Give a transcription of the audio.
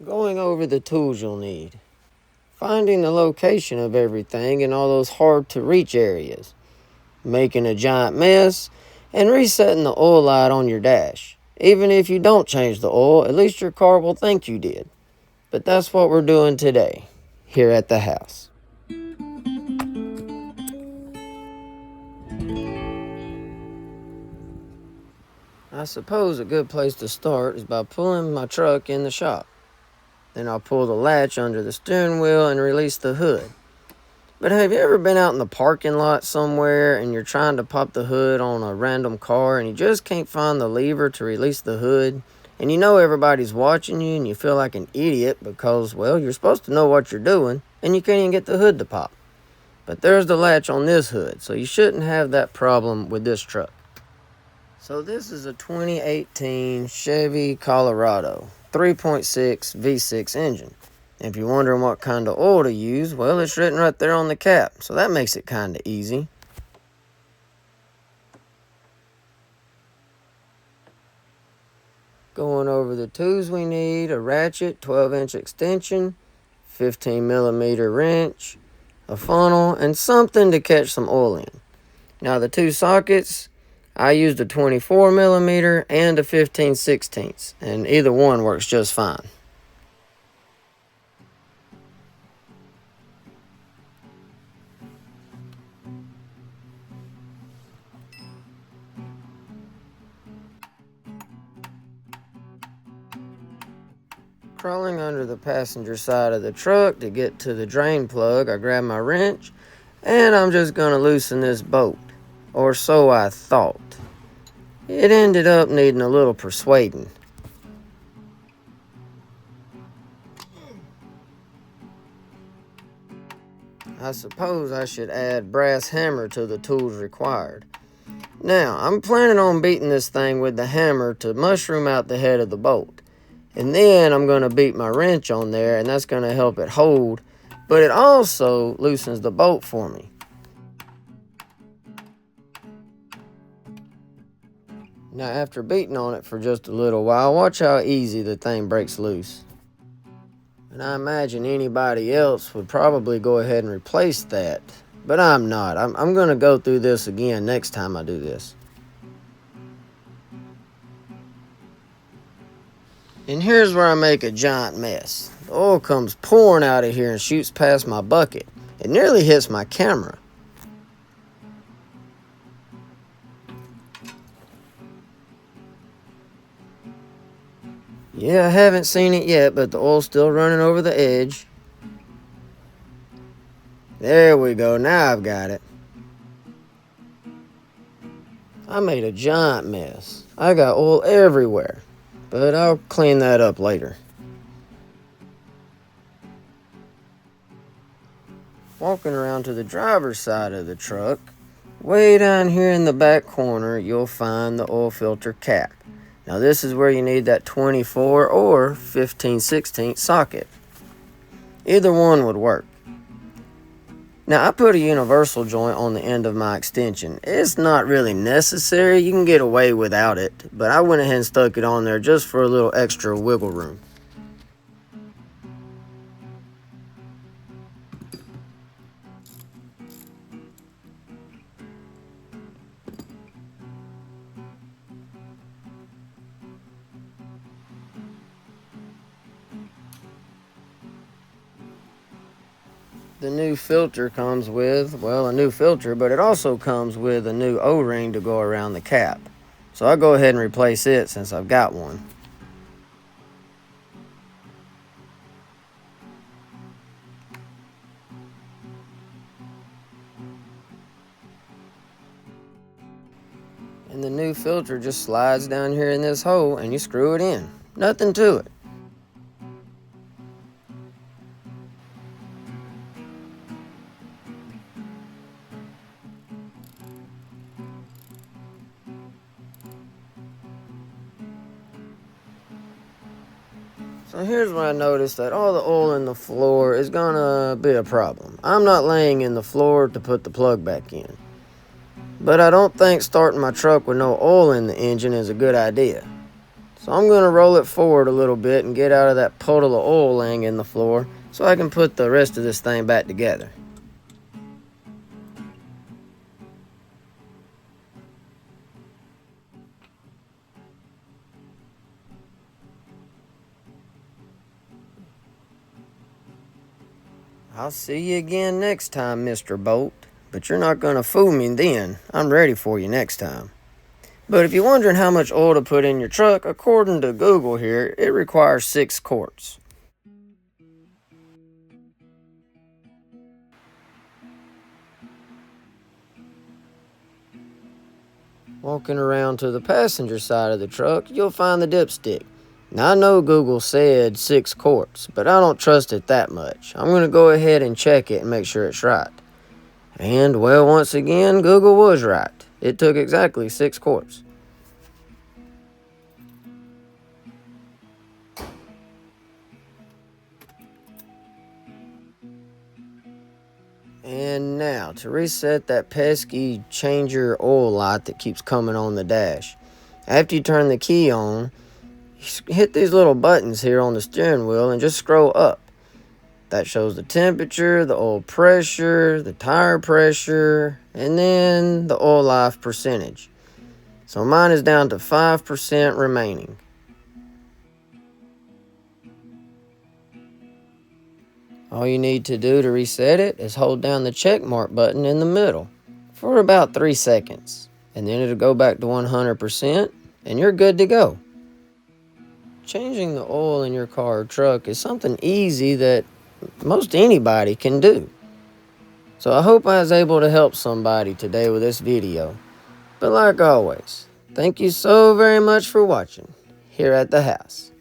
Going over the tools you'll need, finding the location of everything in all those hard-to-reach areas, making a giant mess, and resetting the oil light on your dash. Even if you don't change the oil, at least your car will think you did. But that's what we're doing today, here at the house. I suppose a good place to start is by pulling my truck in the shop. Then I'll pull the latch under the steering wheel and release the hood. But have you ever been out in the parking lot somewhere and you're trying to pop the hood on a random car and you just can't find the lever to release the hood? And you know everybody's watching you and you feel like an idiot because, well, you're supposed to know what you're doing and you can't even get the hood to pop. But there's the latch on this hood, so you shouldn't have that problem with this truck. So this is a 2018 Chevy Colorado 3.6 V6 engine. If you're wondering what kind of oil to use, well, it's written right there on the cap, so that makes it kind of easy. Going over the tools we need: a ratchet, 12-inch extension, 15mm wrench, a funnel, and something to catch some oil in. Now the two sockets, I used a 24mm and a 15/16, and either one works just fine. Crawling under the passenger side of the truck to get to the drain plug, I grab my wrench, and I'm just going to loosen this bolt. Or so I thought. It ended up needing a little persuading. I suppose I should add brass hammer to the tools required. Now, I'm planning on beating this thing with the hammer to mushroom out the head of the bolt. And then I'm going to beat my wrench on there, and that's going to help it hold, but it also loosens the bolt for me. Now, after beating on it for just a little while, watch how easy the thing breaks loose. And I imagine anybody else would probably go ahead and replace that, but I'm not. I'm going to go through this again next time I do this. And here's where I make a giant mess. The oil comes pouring out of here and shoots past my bucket. It nearly hits my camera. Yeah, I haven't seen it yet, but the oil's still running over the edge. There we go, now I've got it. I made a giant mess. I got oil everywhere, but I'll clean that up later. Walking around to the driver's side of the truck, way down here in the back corner, you'll find the oil filter cap. Now this is where you need that 24 or 15/16 socket. Either one would work. Now I put a universal joint on the end of my extension. It's not really necessary, you can get away without it, but I went ahead and stuck it on there just for a little extra wiggle room. The new filter comes with, well, a new filter, but it also comes with a new O-ring to go around the cap. So I'll go ahead and replace it since I've got one. And the new filter just slides down here in this hole and you screw it in. Nothing to it. So here's where I noticed that all the oil in the floor is gonna be a problem. I'm not laying in the floor to put the plug back in. But I don't think starting my truck with no oil in the engine is a good idea. So I'm going to roll it forward a little bit and get out of that puddle of oil laying in the floor so I can put the rest of this thing back together. I'll see you again next time, Mr. Bolt. But you're not going to fool me then. I'm ready for you next time. But if you're wondering how much oil to put in your truck, according to Google here, it requires 6 quarts. Walking around to the passenger side of the truck, you'll find the dipstick. Now I know Google said 6 quarts, but I don't trust it that much. I'm going to go ahead and check it and make sure it's right. And, well, once again, Google was right. It took exactly 6 quarts. And now, to reset that pesky change your oil light that keeps coming on the dash. After you turn the key on, hit these little buttons here on the steering wheel and just scroll up. That shows the temperature, the oil pressure, the tire pressure, and then the oil life percentage. So mine is down to 5% remaining. All you need to do to reset it is hold down the check mark button in the middle for about 3 seconds. And then it'll go back to 100% and you're good to go. Changing the oil in your car or truck is something easy that most anybody can do. So I hope I was able to help somebody today with this video. But like always, thank you so very much for watching here at the house.